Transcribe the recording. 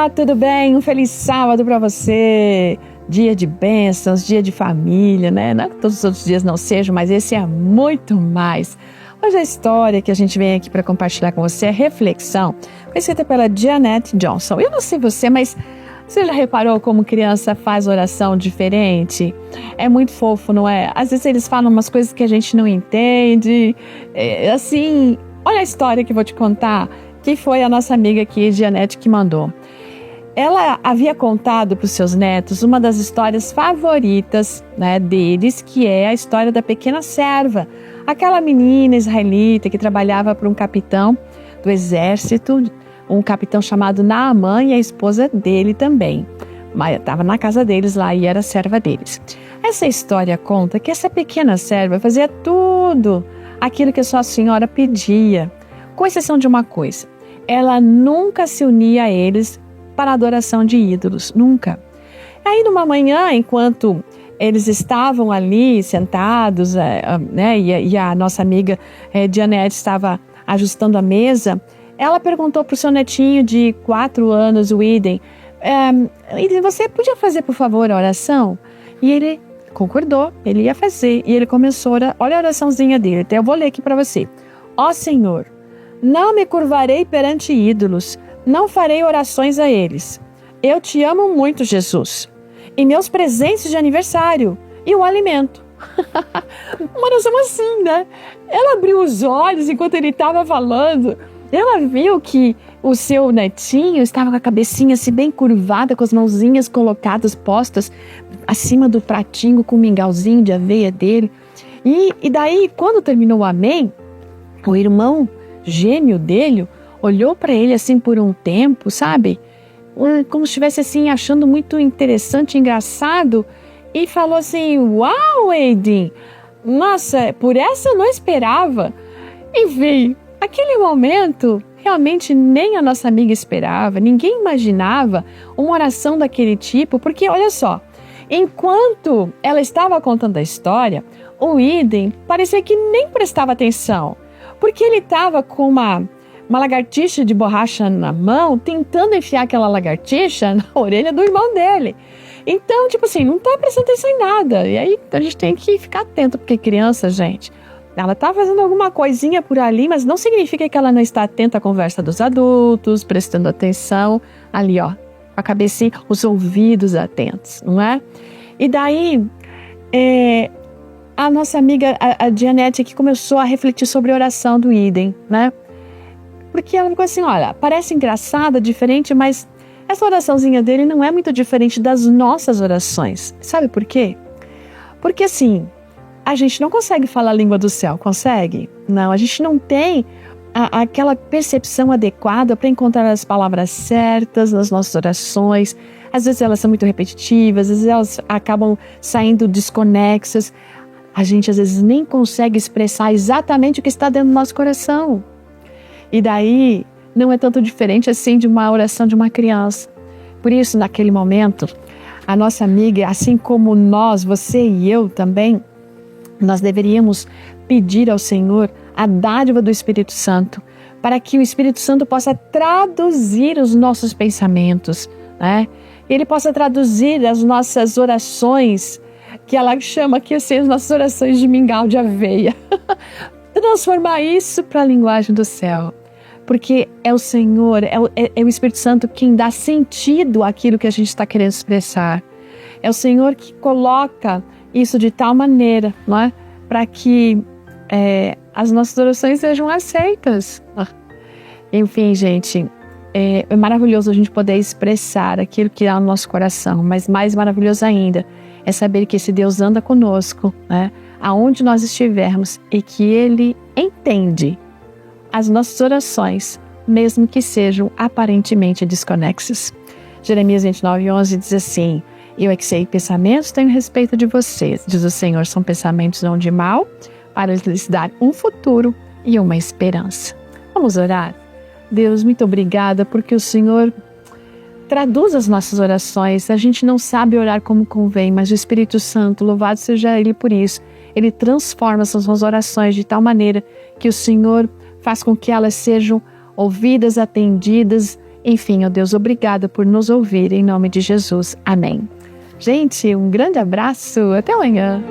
Olá, tudo bem? Um feliz sábado para você. Dia de bênçãos, dia de família, né? Não que todos os outros dias não sejam, mas esse é muito mais. Hoje a história que a gente vem aqui para compartilhar com você é reflexão, escrita pela Jeanette Johnson. Eu não sei você, mas você já reparou como criança faz oração diferente? É muito fofo, não é? Às vezes eles falam umas coisas que a gente não entende. Assim, olha a história que eu vou te contar, que foi a nossa amiga aqui, Jeanette, que mandou. Ela havia contado para os seus netos uma das histórias favoritas, né, deles, que é a história da pequena serva, aquela menina israelita que trabalhava para um capitão do exército, um capitão chamado Naamã, e a esposa dele também. Mas estava na casa deles lá e era serva deles. Essa história conta que essa pequena serva fazia tudo aquilo que a sua senhora pedia, com exceção de uma coisa: ela nunca se unia a eles para a adoração de ídolos, nunca. Aí numa manhã, enquanto eles estavam ali sentados, né, e a nossa amiga Jeanette estava ajustando a mesa, ela perguntou para o seu netinho de 4 anos, o Eden, você podia fazer, por favor, a oração? E ele concordou, ele ia fazer, e ele começou, olha a oraçãozinha dele, até eu vou ler aqui para você. Ó Senhor, não me curvarei perante ídolos, não farei orações a eles. Eu te amo muito, Jesus, e meus presentes de aniversário, e o alimento. Uma oração assim, né? Ela abriu os olhos enquanto ele estava falando. Ela viu que o seu netinho estava com a cabecinha assim bem curvada, com as mãozinhas colocadas, postas acima do pratinho com o mingauzinho de aveia dele. E daí, quando terminou o amém, o irmão gêmeo dele olhou para ele assim por um tempo, sabe? Como se estivesse assim achando muito interessante, engraçado, e falou assim: uau, Eden, nossa, por essa eu não esperava. Enfim, aquele momento realmente nem a nossa amiga esperava, ninguém imaginava uma oração daquele tipo, porque olha só, enquanto ela estava contando a história, o Eden parecia que nem prestava atenção, porque ele estava com uma lagartixa de borracha na mão, tentando enfiar aquela lagartixa na orelha do irmão dele. Então, tipo assim, não tá prestando atenção em nada. E aí a gente tem que ficar atento, porque criança, gente, ela tá fazendo alguma coisinha por ali, mas não significa que ela não está atenta à conversa dos adultos, prestando atenção ali, ó, a cabecinha, os ouvidos atentos, não é? E daí, a nossa amiga, a Jeanette, aqui começou a refletir sobre a oração do Eden, né? Porque ela ficou assim, olha, parece engraçada, diferente, mas essa oraçãozinha dele não é muito diferente das nossas orações. Sabe por quê? Porque assim, a gente não consegue falar a língua do céu, consegue? Não, a gente não tem aquela percepção adequada para encontrar as palavras certas nas nossas orações. Às vezes elas são muito repetitivas, às vezes elas acabam saindo desconexas. A gente às vezes nem consegue expressar exatamente o que está dentro do nosso coração. E daí não é tanto diferente assim de uma oração de uma criança. Por isso, naquele momento, a nossa amiga, assim como nós, você e eu também, nós deveríamos pedir ao Senhor a dádiva do Espírito Santo, para que o Espírito Santo possa traduzir os nossos pensamentos, né? Ele possa traduzir as nossas orações, que ela chama aqui assim, as nossas orações de mingau de aveia. Transformar isso para a linguagem do céu. Porque é o Senhor, é o Espírito Santo quem dá sentido àquilo que a gente está querendo expressar. É o Senhor que coloca isso de tal maneira, não é? Para que as nossas orações sejam aceitas. Enfim, gente, é maravilhoso a gente poder expressar aquilo que há no nosso coração, mas mais maravilhoso ainda é saber que esse Deus anda conosco, né? Aonde nós estivermos, e que Ele entende as nossas orações, mesmo que sejam aparentemente desconexas. Jeremias 29:11 diz assim: eu é que sei pensamentos tenho a respeito de vocês, diz o Senhor, são pensamentos não de mal, para lhes dar um futuro e uma esperança. Vamos orar? Deus, muito obrigada, porque o Senhor traduz as nossas orações. A gente não sabe orar como convém, mas o Espírito Santo, louvado seja Ele por isso, Ele transforma essas nossas orações de tal maneira que o Senhor faz com que elas sejam ouvidas, atendidas Enfim, ó Deus, obrigada por nos ouvir. Em nome de Jesus. Amém. Gente, um grande abraço. Até amanhã.